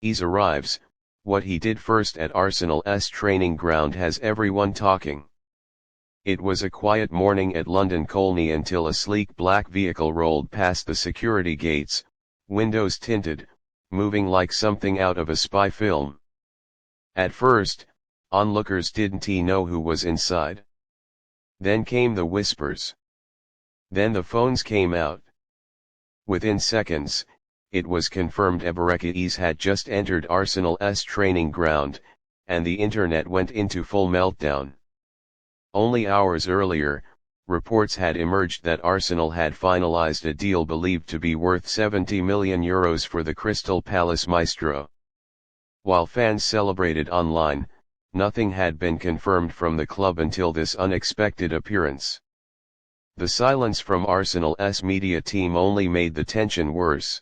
Eze arrives. What he did first at Arsenal's training ground has everyone talking. It was a quiet morning at London Colney until a sleek black vehicle rolled past the security gates, windows tinted, moving like something out of a spy film. At first, onlookers didn't know who was inside. Then came the whispers. Then the phones came out. Within seconds, it was confirmed Eberechi Eze had just entered Arsenal's training ground, and the internet went into full meltdown. Only hours earlier, reports had emerged that Arsenal had finalized a deal believed to be worth €70 million for the Crystal Palace maestro. While fans celebrated online, nothing had been confirmed from the club until this unexpected appearance. The silence from Arsenal's media team only made the tension worse.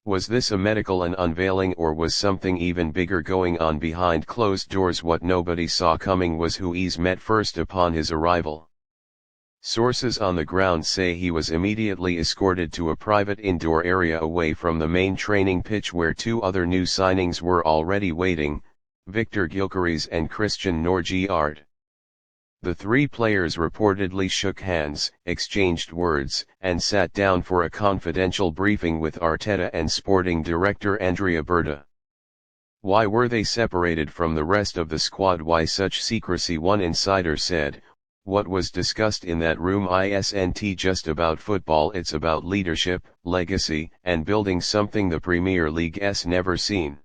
Was this a medical unveiling, or was something even bigger going on behind closed doors? What nobody saw coming was who Eze met first upon his arrival. Sources on the ground say he was immediately escorted to a private indoor area away from the main training pitch where two other new signings were already waiting, Viktor Gyökeres and Nørgaard. The three players reportedly shook hands, exchanged words, and sat down for a confidential briefing with Arteta and sporting director Berta. Why were they separated from the rest of the squad? Why such secrecy? One insider said, "What was discussed in that room isn't just about football, it's about leadership, legacy, and building something the Premier League's never seen."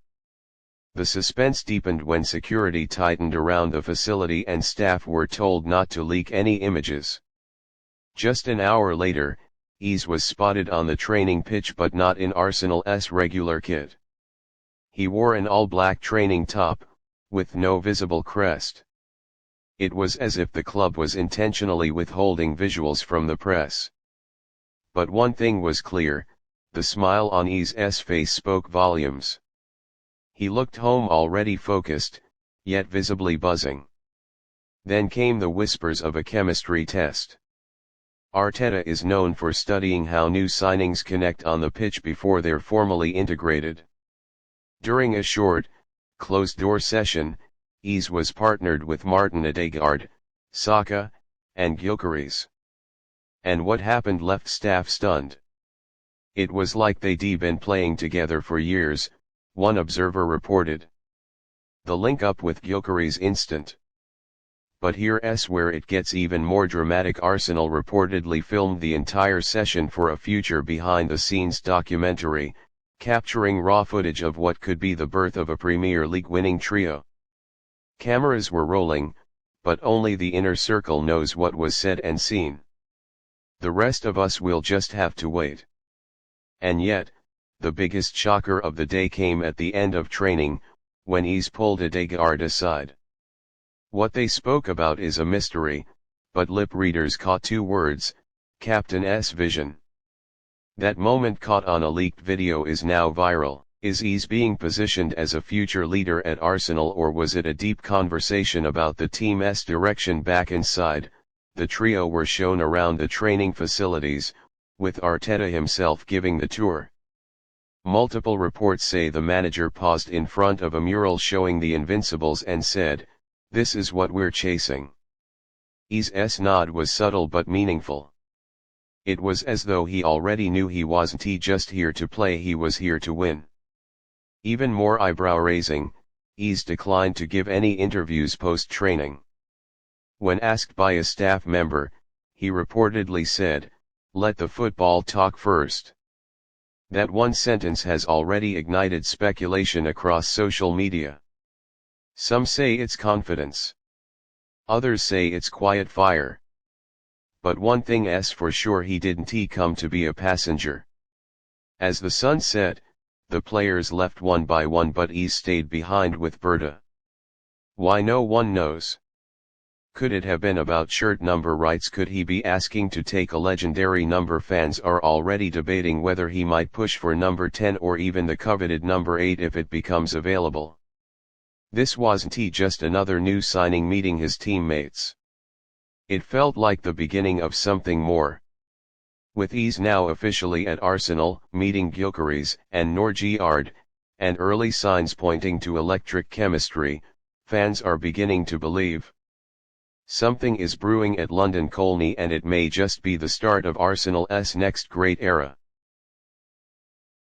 The suspense deepened when security tightened around the facility and staff were told not to leak any images. Just an hour later, Eze was spotted on the training pitch, but not in Arsenal's regular kit. He wore an all-black training top, with no visible crest. It was as if the club was intentionally withholding visuals from the press. But one thing was clear: the smile on Eze's face spoke volumes. He looked home, already focused, yet visibly buzzing. Then came the whispers of a chemistry test. Arteta is known for studying how new signings connect on the pitch before they're formally integrated. During a short, closed-door session, Eze was partnered with Ødegaard, Saka, and Gyökeres. And what happened left staff stunned. It was like they'd been playing together for years, one observer reported. The link-up with Gyökeres instant. But here's where it gets even more dramatic. Arsenal reportedly filmed the entire session for a future behind-the-scenes documentary, capturing raw footage of what could be the birth of a Premier League winning trio. Cameras were rolling, but only the inner circle knows what was said and seen. The rest of us will just have to wait. And yet, the biggest shocker of the day came at the end of training, when Eze pulled Ødegaard aside. What they spoke about is a mystery, but lip readers caught two words: Captain's vision. That moment, caught on a leaked video, is now viral. Is Eze being positioned as a future leader at Arsenal, or was it a deep conversation about the team's direction? Back inside, the trio were shown around the training facilities, with Arteta himself giving the tour. Multiple reports say the manager paused in front of a mural showing the Invincibles and said, "This is what we're chasing." Eze's nod was subtle but meaningful. It was as though he already knew he wasn't just here to play, he was here to win. Even more eyebrow-raising, Eze declined to give any interviews post-training. When asked by a staff member, he reportedly said, "Let the football talk first." That one sentence has already ignited speculation across social media. Some say it's confidence. Others say it's quiet fire. But one thing's for sure: he didn't come to be a passenger. As the sun set, the players left one by one, but Eze stayed behind with Berta. Why, no one knows. Could it have been about shirt number rights? Could he be asking to take a legendary number? Fans are already debating whether he might push for number 10 or even the coveted number 8 if it becomes available. This wasn't just another new signing meeting his teammates. It felt like the beginning of something more. With Eze now officially at Arsenal, meeting Gyökeres and Nørgaard, and early signs pointing to electric chemistry, fans are beginning to believe. Something is brewing at London Colney, and it may just be the start of Arsenal's next great era.